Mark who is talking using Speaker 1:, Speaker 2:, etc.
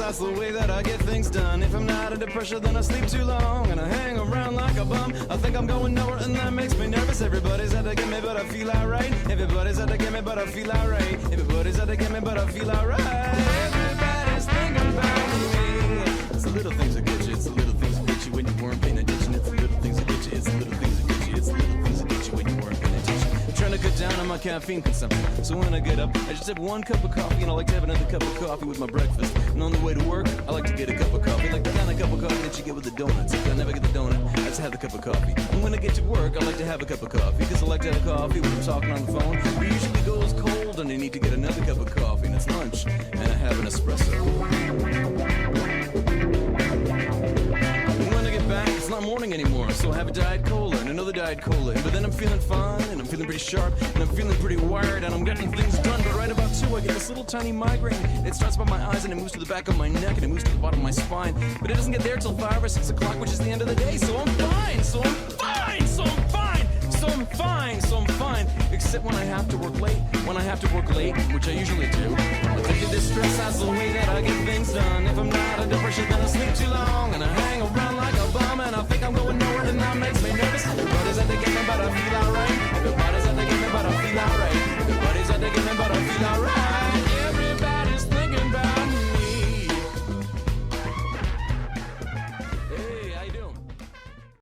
Speaker 1: that's the way that I get things done. If I'm not under pressure, then I sleep too long and I hang around like a bum. I think I'm going nowhere and that makes me nervous. Everybody's out to get me, but I feel alright. Everybody's out to get me, but I feel alright. Everybody's out to get me, but I feel alright. Everybody's thinking about me. It's the little things that get you. It's the little things that get you when you weren't paying attention. It's the little things that get you. It's the little things that get you. It's the little things that get you when you weren't paying attention. I'm trying to cut down on my caffeine consumption. So when I get up, I just have one cup of coffee, and I like to have another cup of coffee with my breakfast. And on the way to work, I like to get a cup of coffee, like the kind of cup of coffee that you get with the donuts. If I never get the donut, I just have the cup of coffee. And when I get to work, I like to have a cup of coffee, because I like to have coffee when I'm talking on the phone. It usually goes cold, and I need to get another cup of coffee, and it's lunch, and I have an espresso. Back, it's not morning anymore, so I have a Diet Cola and another Diet Cola. But then I'm feeling fine, and I'm feeling pretty sharp, and I'm feeling pretty wired, and I'm getting things done. But right about 2, I get this little tiny migraine. It starts by my eyes, and it moves to the back of my neck, and it moves to the bottom of my spine. But it doesn't get there till 5 or 6 o'clock, which is the end of the day. So I'm fine, so I'm fine, so I'm fine, so I'm fine, so I'm fine. Except when I have to work late, which I usually do. Addicted to stress, that's the way that I get things done. If I'm not under pressure, then I sleep too long, and I hang around like a bum, and I think